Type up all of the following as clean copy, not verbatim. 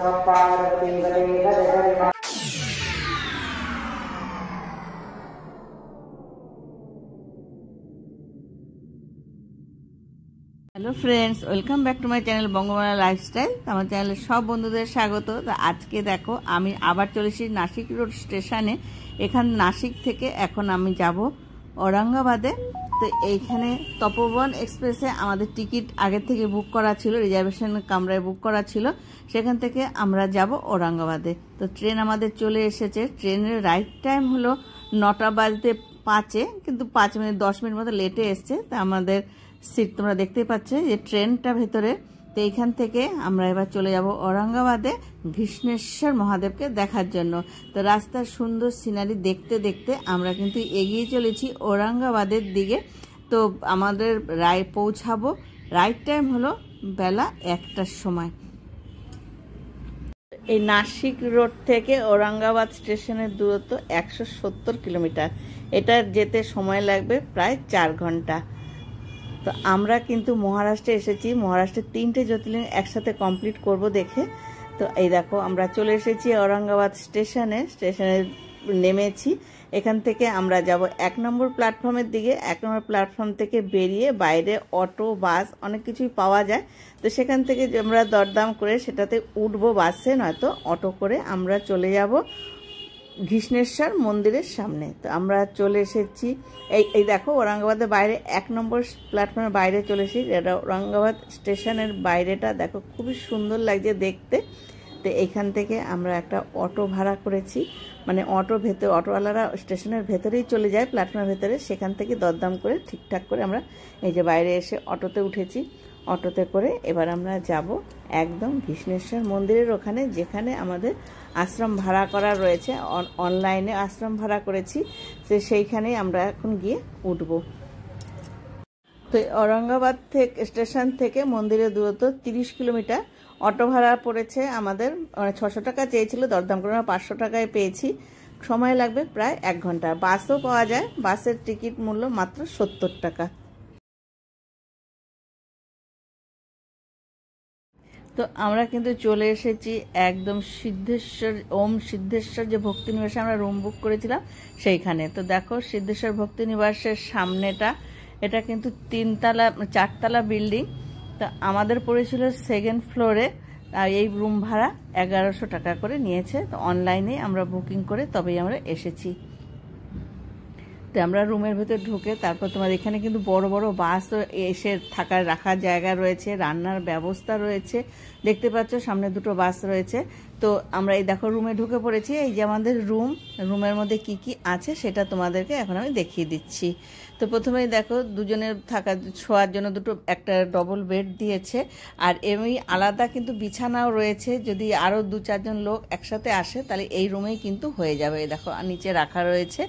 Hello friends, welcome back to my channel Bangamala lifestyle. আমার চ্যানেলে সব বন্ধুদের স্বাগত। তো আজকে দেখো আমি আবার চলে এসেছি নাসিক রোড স্টেশনে। এখান নাসিক থেকে এখন আমি যাব ঔরঙ্গাবাদে। তো এইখানে তপোবন এক্সপ্রেসে আমাদের টিকিট আগে থেকে বুক করা ছিল, রিজার্ভেশন কামরায় বুক করা ছিল। সেখান থেকে আমরা যাব ঔরঙ্গাবাদে। তো ট্রেন আমাদের চলে এসেছে। ট্রেনের রাইট টাইম হলো 9টা বাজতে 5-এ, কিন্তু 5 মিনিট 10 মিনিট মতো লেটে এসছে। তা আমাদের সিট তোমরা দেখতেই পাচ্ছ যে ট্রেনটা ভেতরে। তো এইখান থেকে আমরা এবার চলে যাব ঔরঙ্গাবাদে ঘৃষ্ণেশ্বর মহাদেবকে দেখার জন্য। তো রাস্তার সুন্দর সিনারি দেখতে দেখতে আমরা কিন্তু এগিয়ে চলেছি ঔরঙ্গাবাদের দিকে। তো আমাদের পৌঁছাবো রাইট টাইম হলো বেলা 1টার সময়। এই নাসিক রোড থেকে ঔরঙ্গাবাদ স্টেশনের দূরত্ব 170 কিলোমিটার। এটা যেতে সময় লাগবে প্রায় 4 ঘন্টা। তো আমরা কিন্তু মহারাষ্ট্রে এসেছি। মহারাষ্ট্রের 3টে জ্যোতির্লিঙ্গ একসাথে কমপ্লিট করব দেখে। তো এই দেখো আমরা চলে এসেছি ঔরঙ্গাবাদ স্টেশনে নেমেছি। এখান থেকে আমরা যাব 1 নম্বর প্ল্যাটফর্মের দিকে। 1 নম্বর প্ল্যাটফর্ম থেকে বেরিয়ে বাইরে অটো বাস অনেক কিছুই পাওয়া যায়। তো সেখান থেকে আমরা দরদাম করে সেটাতে উঠবো বাসে, নয়তো অটো করে আমরা চলে যাব ঘৃষ্ণেশ্বর মন্দিরের সামনে। তো আমরা চলে এসেছি। এই দেখো ঔরঙ্গাবাদের বাইরে 1 নম্বর প্ল্যাটফর্মের বাইরে চলে এসেছি। এটা ঔরঙ্গাবাদ স্টেশনের বাইরেটা দেখো, খুবই সুন্দর লাগছে দেখতে। তো এইখান থেকে আমরা একটা অটো ভাড়া করেছি, মানে অটোওয়ালারা স্টেশনের ভেতরেই চলে যায় প্ল্যাটফর্মের ভেতরে। সেখান থেকে দরদাম করে ঠিকঠাক করে আমরা এই যে বাইরে এসে অটোতে উঠেছি। অটোতে করে এবার আমরা যাব একদম ঘৃষ্ণেশ্বর মন্দিরের ওখানে, যেখানে আমাদের আশ্রম ভাড়া করা রয়েছে। অনলাইনে আশ্রম ভাড়া করেছি, সেইখানেই আমরা এখন গিয়ে উঠব। তো ঔরঙ্গাবাদ স্টেশন থেকে মন্দিরের দূরত্ব 30 কিলোমিটার। অটো ভাড়া পড়েছে আমাদের 600 টাকা চেয়েছিল, দরদাম করে 500 টাকায় পেয়েছি। সময় লাগবে প্রায় 1 ঘন্টা। বাসও পাওয়া যায়, বাসের টিকিট মূল্য মাত্র 70 টাকা। তো আমরা কিন্তু চলে এসেছি একদম সিদ্ধেশ্বর যে ভক্তি নিবাসে আমরা রুম বুক করেছিলাম সেইখানে। তো দেখো সিদ্ধেশ্বর ভক্তি নিবাসের সামনেটা, এটা কিন্তু 4তলা বিল্ডিং। তো আমাদের পড়েছিল 2nd ফ্লোরে। আর এই রুম ভাড়া 1100 টাকা করে নিয়েছে। তো অনলাইনে আমরা বুকিং করে তবেই আমরা এসেছি। তো আমরা রুমের ভেতর ঢুকে তারপর তোমার এখানে কিন্তু বড় বড় বাস এসে রাখার জায়গা রয়েছে, রান্নার ব্যবস্থা রয়েছে। দেখতে পাচ্ছ সামনে 2টো বাস রয়েছে। তো আমরা এই দেখো রুমে ঢুকে পড়েছি। এই যে আমাদের রুমের মধ্যে কি কি আছে সেটা তোমাদেরকে এখন আমি দেখিয়ে দিচ্ছি। তো প্রথমেই দেখো দুজনের শোয়ার জন্য একটা ডবল বেড দিয়েছে। আর এমনি আলাদা কিন্তু বিছানাও রয়েছে। যদি আরও 2-4 জন লোক একসাথে আসে তাহলে এই রুমেই কিন্তু হয়ে যাবে। দেখো নিচে রাখা রয়েছে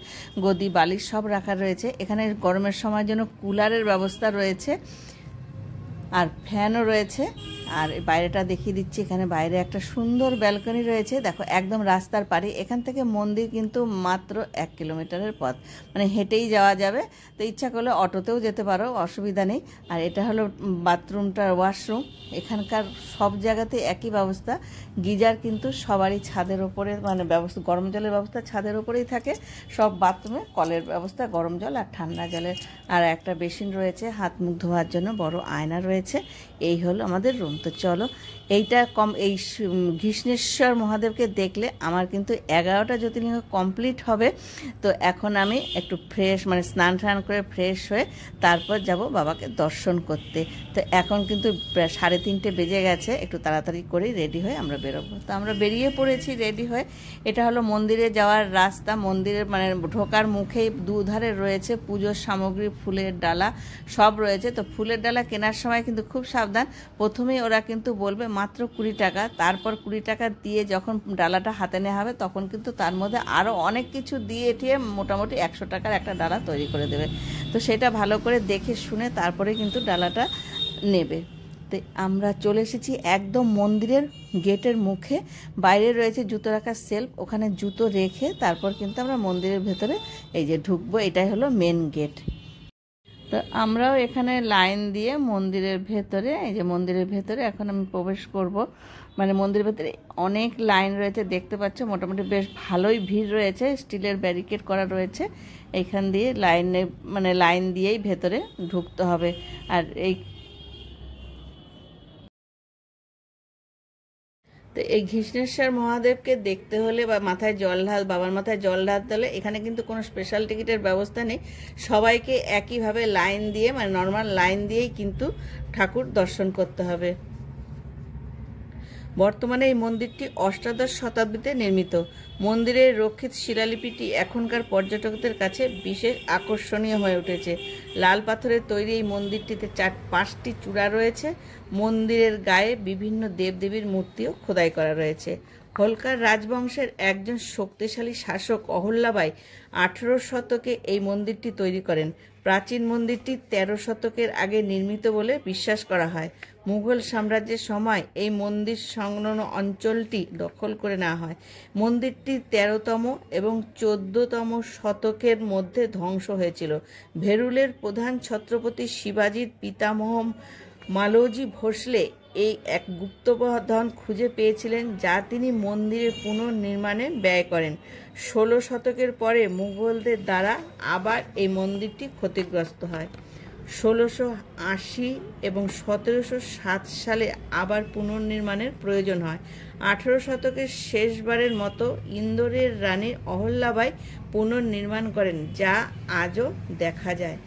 গদি বালিশ সব রাখা রয়েছে। এখানে গরমের সময়ের জন্য কুলারের ব্যবস্থা রয়েছে আর ফ্যানও রয়েছে। আর বাইরেটা দেখিয়ে দিচ্ছি। এখানে বাইরে একটা সুন্দর ব্যালকনি রয়েছে। দেখো একদম রাস্তার পাড়ে। এখান থেকে মন্দির কিন্তু মাত্র 1 কিলোমিটারের পথ, মানে হেঁটেই যাওয়া যাবে। তো ইচ্ছা করলে অটোতেও যেতে পারো, অসুবিধা নেই। আর এটা হলো বাথরুমটার ওয়াশরুম। এখানকার সব জায়গাতে একই ব্যবস্থা। গিজার কিন্তু সবারই ছাদের ওপরে, মানে ব্যবস্থা গরম জলের ব্যবস্থা ছাদের ওপরেই থাকে। সব বাথরুমে কলের ব্যবস্থা, গরম জল আর ঠান্ডা জলের। আর একটা বেসিন রয়েছে, হাত মুখ ধোয়ার জন্য বড় আয়না রয়েছে। এই হলো আমাদের রুম। তো চলো এইটা এই ঘৃষ্ণেশ্বর মহাদেবকে দেখলে আমার কিন্তু 11টা জ্যোতির্লিঙ্গ কমপ্লিট হবে। তো এখন আমি একটু মানে স্নান করে ফ্রেশ হয়ে তারপর যাব বাবাকে দর্শন করতে। তো এখন কিন্তু 3:30 বেজে গেছে। একটু তাড়াতাড়ি করে রেডি হয়ে আমরা বেরোবো। তো আমরা বেরিয়ে পড়েছি রেডি হয়ে। এটা হলো মন্দিরে যাওয়ার রাস্তা। মন্দিরের মানে ঢোকার মুখেই দুধারে রয়েছে পুজোর সামগ্রী, ফুলের ডালা সব রয়েছে। তো ফুলের ডালা কেনার সময় কিন্তু খুব সাবধান। প্রথমেই ওরা কিন্তু বলবে মাত্র 20 টাকা। তারপর 20 টাকা দিয়ে যখন ডালাটা হাতে নেওয়া হবে তখন কিন্তু তার মধ্যে আরও অনেক কিছু দিয়ে টিয়ে মোটামুটি 100 টাকার একটা ডালা তৈরি করে দেবে। তো সেটা ভালো করে দেখে শুনে তারপরে কিন্তু ডালাটা নেবে। তো আমরা চলে এসেছি একদম মন্দিরের গেটের মুখে। বাইরে রয়েছে জুতো রাখার সেলফ, ওখানে জুতো রেখে তারপর কিন্তু আমরা মন্দিরের ভেতরে এই যে ঢুকবো। এটাই হলো মেন গেট। তো তো আমরাও এখানে লাইন দিয়ে মন্দিরের ভেতরে, এই যে মন্দিরের ভেতরে এখন আমি প্রবেশ করব। মানে মন্দিরের ভেতরে অনেক লাইন রয়েছে, দেখতে পাচ্ছ মোটামুটি বেশ ভালোই ভিড় রয়েছে, স্টিলের ব্যারিকেড করা রয়েছে। এইখান দিয়ে লাইন দিয়েই ভেতরে ঢুকতে হবে। আর তো এই ঘৃষ্ণেশ্বর মহাদেবকে দেখতে হলে বা বাবার মাথায় জল ঢালতে হলে এখানে কিন্তু কোনো স্পেশাল টিকিটের ব্যবস্থা নেই। সবাইকে একইভাবে লাইন দিয়ে, মানে নর্মাল লাইন দিয়েই কিন্তু ঠাকুর দর্শন করতে হবে। বর্তমানে এই মন্দিরটি অষ্টাদশ শতাব্দীতে নির্মিত। মন্দিরের রক্ষিত শিলালিপিটি এখনকার পর্যটকদের কাছে বিশেষ আকর্ষণীয় হয়ে উঠেছে। লাল পাথরের তৈরি এই মন্দিরটিতে 5টি চূড়া রয়েছে। মন্দিরের গায়ে বিভিন্ন দেবদেবীর মূর্তিও খোদাই করা রয়েছে। হোলকার রাজবংশের একজন শক্তিশালী শাসক অহল্যাবাই 18 শতকে এই মন্দিরটি তৈরি করেন। প্রাচীন মন্দিরটি 13 শতকের আগে নির্মিত বলে বিশ্বাস করা হয়। মুঘল সাম্রাজ্যের সময় এই মন্দির সংলগ্ন অঞ্চলটি দখল করে নেওয়া হয়। মন্দিরটি 13তম এবং 14তম শতকের মধ্যে ধ্বংস হয়েছিল। ভেরুলের প্রধান ছত্রপতি শিবাজির পিতামহ মালোজি ভোসলে এই এক গুপ্তধন খুঁজে পেয়েছিলেন, যা তিনি মন্দিরের পুনর্নির্মাণে ব্যয় করেন। 16 শতকের পরে মুঘলদের দ্বারা আবার এই মন্দিরটি ক্ষতিগ্রস্ত হয়। 1680 এবং 1707 সালে আবার পুনর্নির্মাণের প্রয়োজন হয়। 18 শতকের শেষবারের মতো ইন্দোরের রানী অহল্যাবাই পুনর্নির্মাণ করেন, যা আজও দেখা যায়।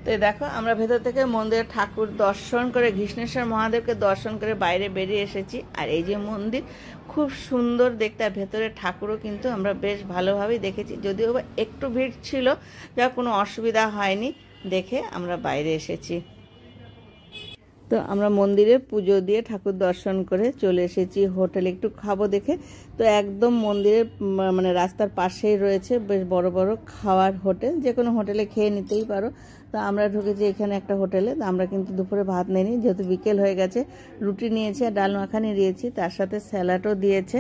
তো দেখো আমরা ভেতর থেকে মন্দিরের ঠাকুর দর্শন করে, ঘৃষ্ণেশ্বর মহাদেবকে দর্শন করে বাইরে বেরিয়ে এসেছি। আর এই যে মন্দির খুব সুন্দর দেখতে, আর ভেতরে ঠাকুরও কিন্তু আমরা বেশ ভালোভাবেই দেখেছি, যদিও বা একটু ভিড় ছিল, যা কোনো অসুবিধা হয়নি, দেখে আমরা বাইরে এসেছি। তো আমরা মন্দিরে পুজো দিয়ে ঠাকুর দর্শন করে চলে এসেছি হোটেলে একটু খাবো দেখে। তো একদম মন্দিরের মানে রাস্তার পাশেই রয়েছে বেশ বড় বড় খাওয়ার হোটেল, যে কোনো হোটেলে খেয়ে নিতেই পারো। তো আমরা ঢুকেছি এখানে একটা হোটেলে। তো আমরা কিন্তু দুপুরে ভাত নিইনি, যেহেতু বিকেল হয়ে গেছে। রুটি নিয়েছি আর ডাল মাখানি নিয়েছি, তার সাথে স্যালাডও দিয়েছে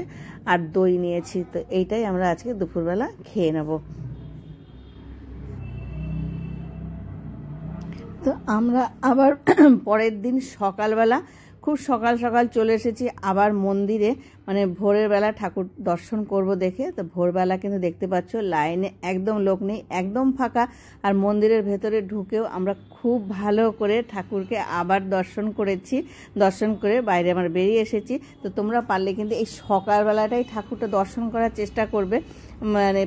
আর দই নিয়েছি। তো এইটাই আমরা আজকে দুপুরবেলা খেয়ে নেব। তো আমরা আবার পরের দিন সকালবেলা খুব সকাল সকাল চলে এসেছি আবার মন্দিরে, মানে ভোরের বেলা ঠাকুর দর্শন করব দেখে। তো ভোরবেলা কিন্তু দেখতে পাচ্ছ লাইনে একদম লোক নেই, একদম ফাঁকা। আর মন্দিরের ভেতরে ঢুকেও আমরা খুব ভালো করে ঠাকুরকে আবার দর্শন করেছি। দর্শন করে বাইরে আমরা বেরিয়ে এসেছি। তো তোমরা পারলে কিন্তু এই সকালবেলাটাই ঠাকুরটা দর্শন করার চেষ্টা করবে। মানে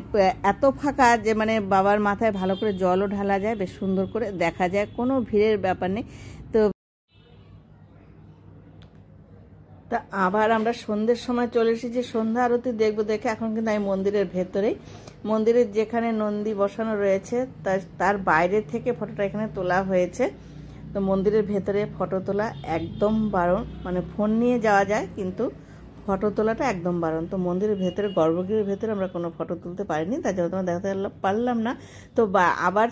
এত ফাঁকা যে মানে বাবার মাথায় ভালো করে জলও ঢালা যায়, বেশ সুন্দর করে দেখা যায়, কোনো ভিড়ের ব্যাপার নেই। তা আবার আমরা সন্ধ্যের সময় চলে এসেছি সন্ধ্যা আরতি দেখবো দেখে। এখন কিন্তু আমি মন্দিরের ভেতরেই, মন্দিরের যেখানে নন্দী বসানো রয়েছে তার বাইরে থেকে ফটোটা এখানে তোলা হয়েছে। তো মন্দিরের ভেতরে ফটো তোলা একদম বারণ, মানে ফোন নিয়ে যাওয়া যায় কিন্তু ফটো তোলাটা একদম বারণ। তো মন্দিরের ভেতরে, গর্ভগৃহের ভেতরে আমরা কোনো ফটো তুলতে পারিনি, তার জন্য তোমার দেখাতে পারলাম না। তো আবার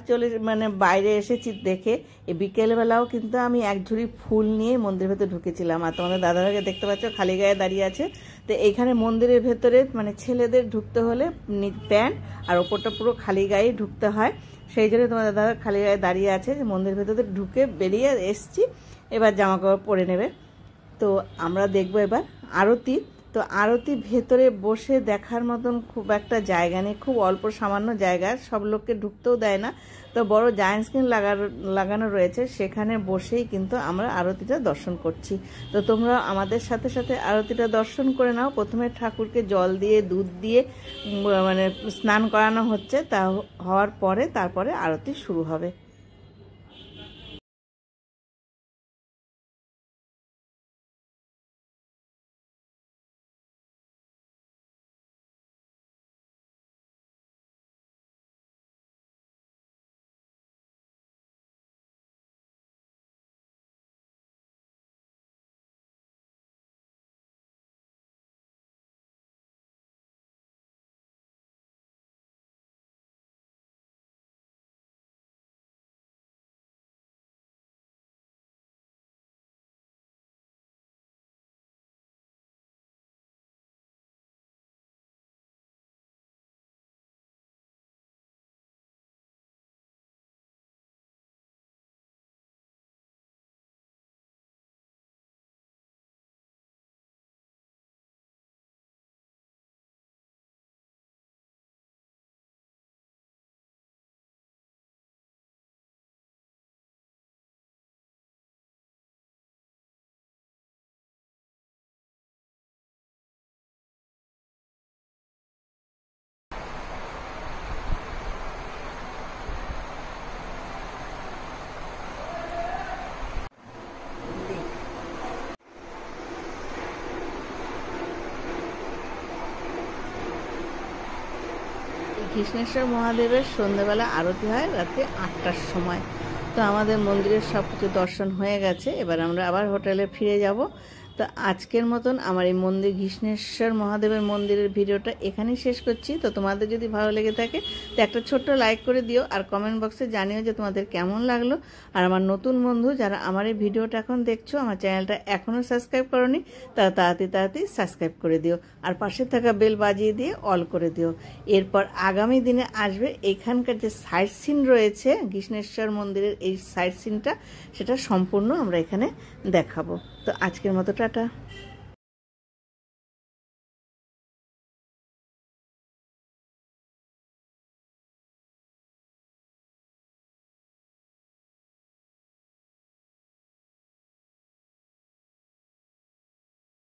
বাইরে এসেছি দেখে। এই বিকেলবেলাও কিন্তু আমি এক ঝুড়ি ফুল নিয়ে মন্দিরের ভেতরে ঢুকেছিলাম। আর তোমাদের দাদাভাইকে দেখতে পাচ্ছ খালি গায়ে দাঁড়িয়ে আছে। তো এইখানে মন্দিরের ভেতরে মানে ছেলেদের ঢুকতে হলে প্যান্ট আর ওপরটা পুরো খালি গায়ে ঢুকতে হয়। সেই জন্য তোমাদের দাদা খালি গায়ে দাঁড়িয়ে আছে, যে মন্দিরের ভেতরে ঢুকে বেরিয়ে এসছি, এবার জামা কাপড় পরে নেবে। তো আমরা দেখবো এবার আরতি। তো আরতি ভেতরে বসে দেখার মতন খুব একটা জায়গা নেই, খুব অল্প সামান্য জায়গা, সব লোককে ঢুকতেও দেয় না। তো বড় জায়ান্ট স্ক্রিন লাগানো রয়েছে, সেখানে বসেই কিন্তু আমরা আরতিটা দর্শন করছি। তো তোমরা আমাদের সাথে সাথে আরতিটা দর্শন করে নাও। প্রথমে ঠাকুরকে জল দিয়ে দুধ দিয়ে মানে স্নান করানো হচ্ছে, তা হওয়ার পরে তারপরে আরতি শুরু হবে। কৃষ্ণেশ্বর মহাদেবের সন্ধ্যাবেলা আরতি হয় রাত্রি 8টার সময়। তো আমাদের মন্দিরের সব কিছু দর্শন হয়ে গেছে, এবার আমরা আবার হোটেলে ফিরে যাব। তো আজকের মতন আমার এই মন্দির কৃষ্ণেশ্বর মহাদেবের মন্দিরের ভিডিওটা এখানেই শেষ করছি। তো তোমাদের যদি ভালো লেগে থাকে তো একটা ছোট্ট লাইক করে দিও, আর কমেন্ট বক্সে জানিও যে তোমাদের কেমন লাগলো। আর আমার নতুন বন্ধু যারা আমার এই ভিডিওটা এখন দেখছো, আমার চ্যানেলটা এখনও সাবস্ক্রাইব করোনি, তারা তাড়াতাড়ি সাবস্ক্রাইব করে দিও, আর পাশে থাকা বেল বাজিয়ে দিয়ে অল করে দিও। এরপর আগামী দিনে আসবে এখানকার যে সাইট সিন রয়েছে কৃষ্ণেশ্বর মন্দিরের, এই সাইট সিনটা সেটা সম্পূর্ণ আমরা এখানে দেখাবো। তো আজকের মতো টাটা।